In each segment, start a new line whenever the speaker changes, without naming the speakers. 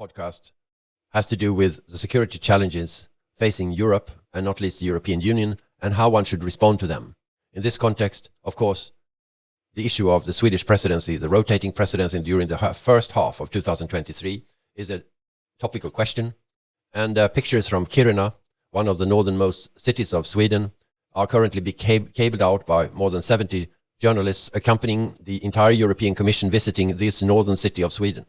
podcast has to do with the security challenges facing Europe, and not least the European Union, and how one should respond to them. In this context, of course, the issue of the Swedish presidency, the rotating presidency during the first half of 2023, is a topical question. And pictures from Kiruna, one of the northernmost cities of Sweden, are currently being cabled out by more than 70 journalists accompanying the entire European Commission visiting this northern city of Sweden.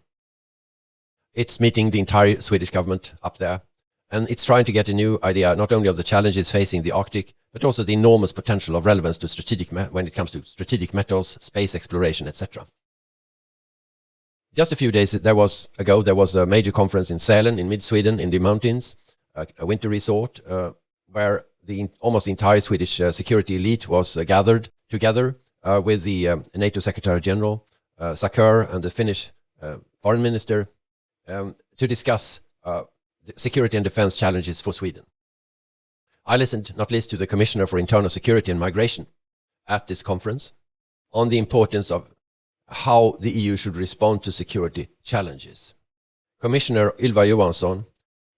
It's meeting the entire Swedish government up there, and it's trying to get a new idea not only of the challenges facing the Arctic, but also the enormous potential of relevance to when it comes to strategic metals, space exploration, etc. Just a few days ago, there was a major conference in Sälen, in mid-Sweden, in the mountains, a winter resort, where almost the entire Swedish security elite was gathered together with the NATO Secretary General, Sakur, and the Finnish Foreign Minister to discuss the security and defense challenges for Sweden. I listened not least to the Commissioner for Internal Security and Migration at this conference on the importance of how the EU should respond to security challenges. Commissioner Ylva Johansson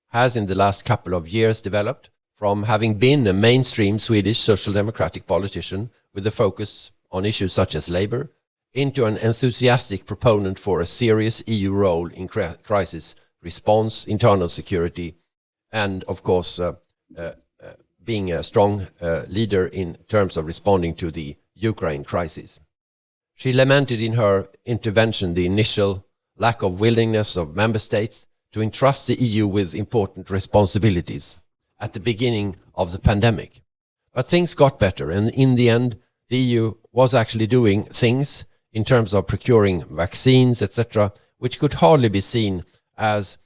has in the last couple of years developed from having been a mainstream Swedish social democratic politician with a focus on issues such as labor, into an enthusiastic proponent for a serious EU role in crisis response, internal security, and of course being a strong leader in terms of responding to the Ukraine crisis. She lamented in her intervention the initial lack of willingness of member states to entrust the EU with important responsibilities at the beginning of the pandemic. But things got better, and in the end, the EU was actually doing things in terms of procuring vaccines, etc., which could hardly be seen as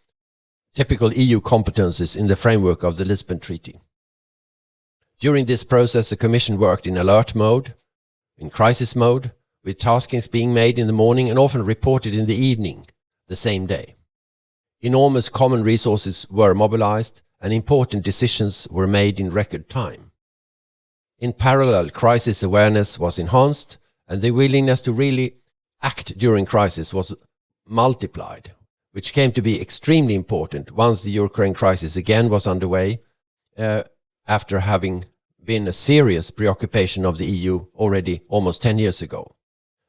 typical EU competences in the framework of the Lisbon Treaty. During this process, the Commission worked in alert mode, in crisis mode, with taskings being made in the morning and often reported in the evening the same day. Enormous common resources were mobilized and important decisions were made in record time. In parallel, crisis awareness was enhanced, and the willingness to really act during crisis was multiplied, which came to be extremely important once the Ukraine crisis again was underway, after having been a serious preoccupation of the EU already almost 10 years ago.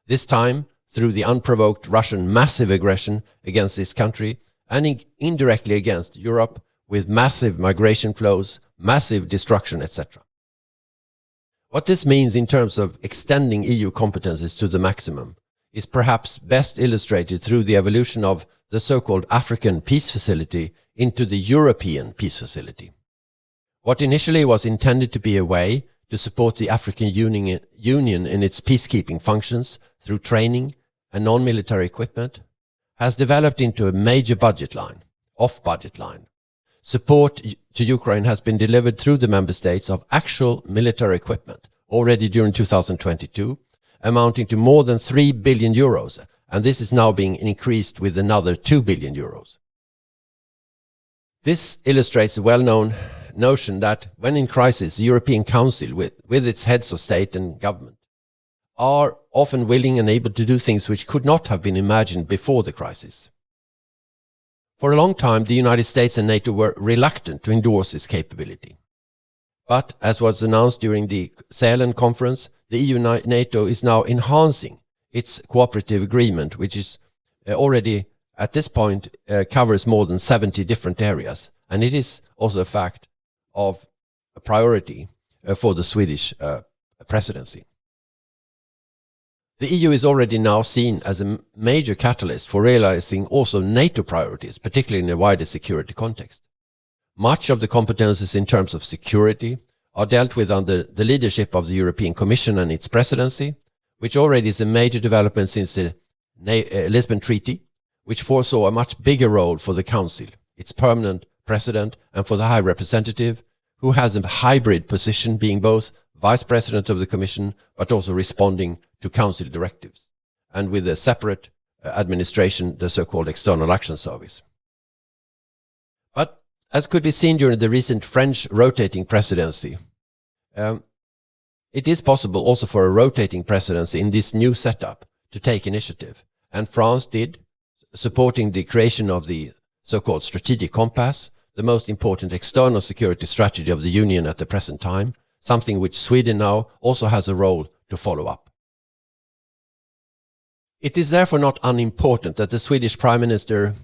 This time, through the unprovoked Russian massive aggression against this country and indirectly against Europe with massive migration flows, massive destruction, etc. What this means in terms of extending EU competences to the maximum is perhaps best illustrated through the evolution of the so-called African Peace Facility into the European Peace Facility. What initially was intended to be a way to support the African Union in its peacekeeping functions through training and non-military equipment has developed into a major budget line, off-budget line. Support to Ukraine has been delivered through the member states of actual military equipment already during 2022, amounting to more than 3 billion euros, and this is now being increased with another 2 billion euros. This illustrates the well-known notion that when in crisis, the European Council, with its heads of state and government, are often willing and able to do things which could not have been imagined before the crisis. For a long time, the United States and NATO were reluctant to endorse this capability. But, as was announced during the Sälen Conference, the EU-NATO is now enhancing its cooperative agreement, which is already, at this point, covers more than 70 different areas. And it is also a fact of a priority for the Swedish presidency. The EU is already now seen as a major catalyst for realizing also NATO priorities, particularly in a wider security context. Much of the competences in terms of security are dealt with under the leadership of the European Commission and its presidency, which already is a major development since the Lisbon Treaty, which foresaw a much bigger role for the Council, its permanent president, and for the High Representative, who has a hybrid position, being both Vice President of the Commission, but also responding to Council directives, and with a separate administration, the so-called External Action Service. But as could be seen during the recent French rotating presidency, it is possible also for a rotating presidency in this new setup to take initiative. And France did, supporting the creation of the so-called strategic compass, the most important external security strategy of the Union at the present time, something which Sweden now also has a role to follow up. It is therefore not unimportant that the Swedish Prime Minister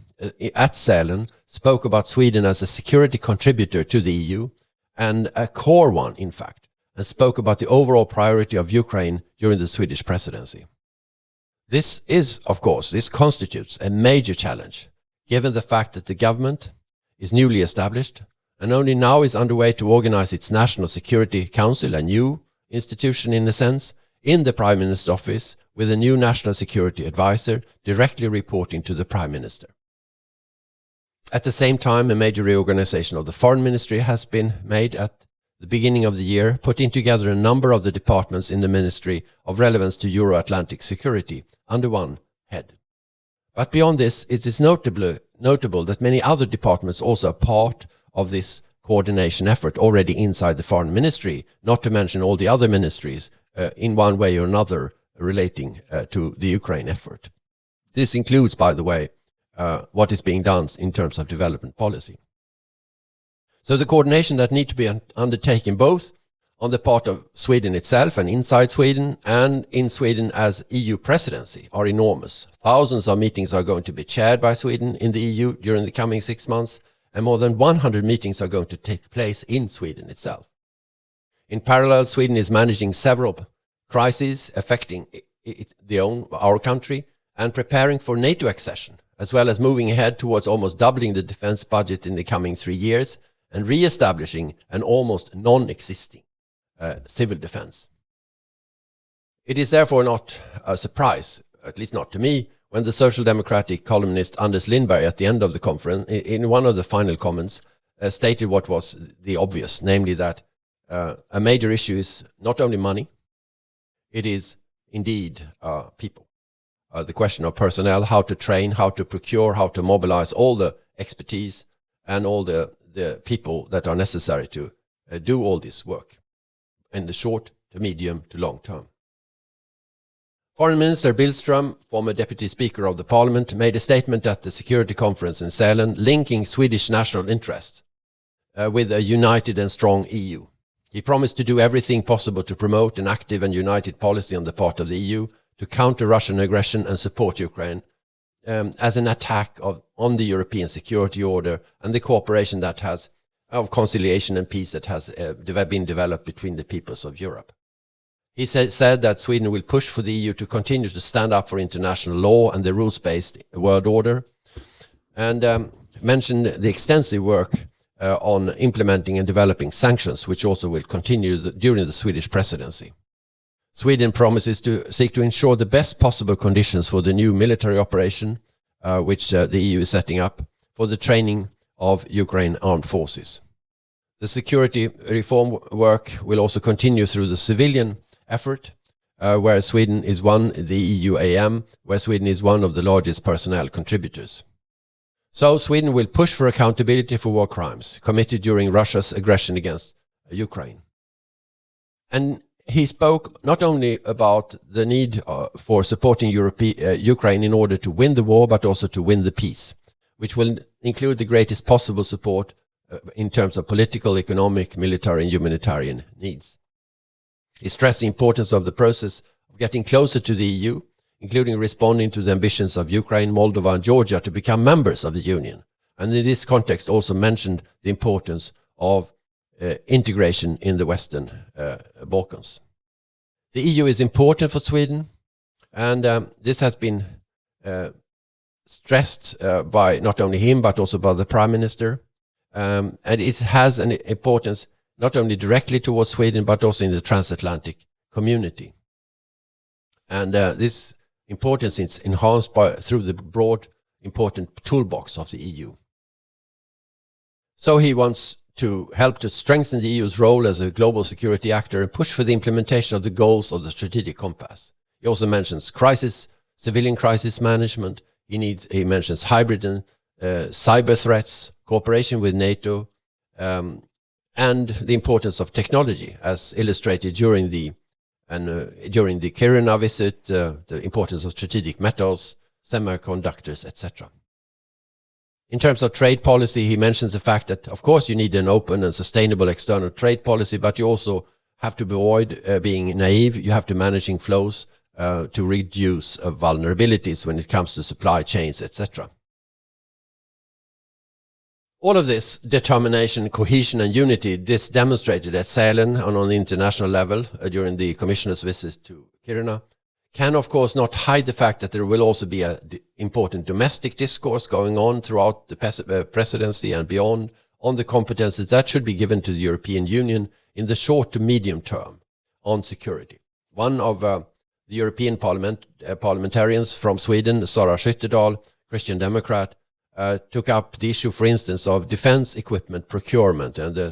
at Sälen spoke about Sweden as a security contributor to the EU, and a core one, in fact, and spoke about the overall priority of Ukraine during the Swedish presidency. This constitutes a major challenge, given the fact that the government is newly established and only now is underway to organize its National Security Council, a new institution in a sense, in the Prime Minister's office, with a new National Security Advisor directly reporting to the Prime Minister. At the same time, a major reorganization of the Foreign Ministry has been made at the beginning of the year, putting together a number of the departments in the Ministry of relevance to Euro-Atlantic security under one head. But beyond this, it is notable that many other departments also are part of this coordination effort already inside the Foreign Ministry, not to mention all the other ministries in one way or another relating to the Ukraine effort. This includes, by the way, what is being done in terms of development policy. So the coordination that need to be undertaken both on the part of Sweden itself and inside Sweden and in Sweden as EU presidency are enormous. Thousands of meetings are going to be chaired by Sweden in the EU during the coming 6 months, and more than 100 meetings are going to take place in Sweden itself. In parallel, Sweden is managing several crises affecting our country and preparing for NATO accession, as well as moving ahead towards almost doubling the defense budget in the coming 3 years and re-establishing an almost non-existing civil defense. It is therefore not a surprise, at least not to me, when the Social Democratic columnist Anders Lindberg at the end of the conference, in one of the final comments, stated what was the obvious, namely that a major issue is not only money, it is indeed people. The question of personnel, how to train, how to procure, how to mobilize all the expertise and all the people that are necessary to do all this work in the short to medium to long term. Foreign Minister Billström, former Deputy Speaker of the Parliament, made a statement at the Security Conference in Sälen linking Swedish national interest with a united and strong EU. He promised to do everything possible to promote an active and united policy on the part of the EU to counter Russian aggression and support Ukraine as an attack on the European security order and the cooperation that has of conciliation and peace that has been developed between the peoples of Europe. He said that Sweden will push for the EU to continue to stand up for international law and the rules-based world order, and mentioned the extensive work on implementing and developing sanctions, which also will continue during the Swedish presidency. Sweden promises to seek to ensure the best possible conditions for the new military operation, which the EU is setting up, for the training of Ukraine armed forces. The security reform work will also continue through the civilian effort, where Sweden is the EUAM, where Sweden is one of the largest personnel contributors. So Sweden will push for accountability for war crimes committed during Russia's aggression against Ukraine. And he spoke not only about the need for supporting Ukraine in order to win the war, but also to win the peace, which will include the greatest possible support in terms of political, economic, military and humanitarian needs. He stressed the importance of the process of getting closer to the EU, including responding to the ambitions of Ukraine, Moldova and Georgia to become members of the Union. And in this context also mentioned the importance of integration in the Western Balkans. The EU is important for Sweden, and this has been stressed by not only him but also by the Prime Minister. And it has an importance not only directly towards Sweden but also in the transatlantic community. And this importance is enhanced through the broad, important toolbox of the EU. So he wants to help to strengthen the EU's role as a global security actor and push for the implementation of the goals of the strategic compass. He also mentions civilian crisis management. He mentions hybrid and cyber threats, cooperation with NATO, and the importance of technology, as illustrated during the Kiruna visit, the importance of strategic metals, semiconductors, etc. In terms of trade policy, he mentions the fact that, of course, you need an open and sustainable external trade policy, but you also have to avoid being naive. You have to managing flows to reduce vulnerabilities when it comes to supply chains, etc. All of this determination, cohesion and unity, this demonstrated at Sälen and on the international level during the Commissioner's visit to Kiruna, can of course not hide the fact that there will also be an important domestic discourse going on throughout the presidency and beyond on the competences that should be given to the European Union in the short to medium term on security. One of the European parliamentarians from Sweden, Sara Skyttedal, Christian Democrat, took up the issue, for instance, of defense equipment procurement and the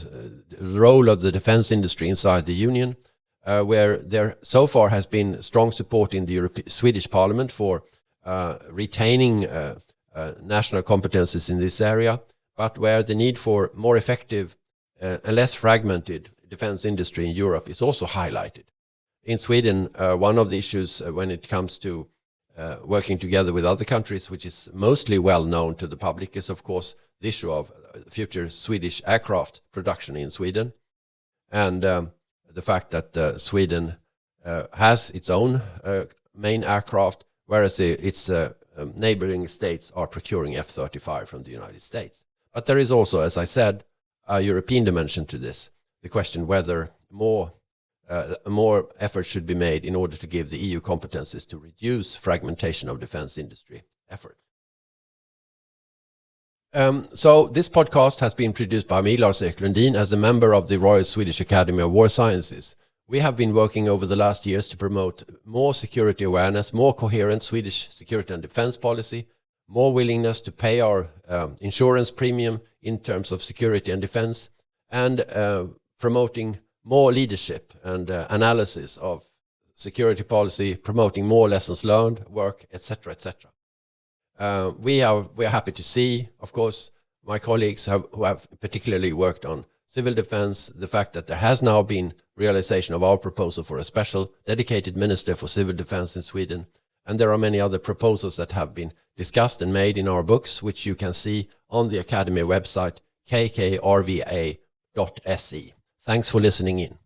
role of the defense industry inside the Union, where there so far has been strong support in the Swedish Parliament for retaining national competences in this area, but where the need for more effective and less fragmented defense industry in Europe is also highlighted. In Sweden, one of the issues when it comes to working together with other countries, which is mostly well known to the public, is of course the issue of future Swedish aircraft production in Sweden, and the fact that Sweden has its own main aircraft, whereas its neighboring states are procuring F-35 from the United States. But there is also, as I said, a European dimension to this, the question whether more effort should be made in order to give the EU competences to reduce fragmentation of defense industry efforts. So this podcast has been produced by me, Lars-Erik, as a member of the Royal Swedish Academy of War Sciences. We have been working over the last years to promote more security awareness, more coherent Swedish security and defense policy, more willingness to pay our insurance premium in terms of security and defense, and promoting more leadership and analysis of security policy, promoting more lessons learned work, etc., etc. We are happy to see, of course, my colleagues who have particularly worked on civil defense, the fact that there has now been realization of our proposal for a special dedicated minister for civil defense in Sweden, and there are many other proposals that have been discussed and made in our books, which you can see on the Academy website, kkrva.se. Thanks for listening in.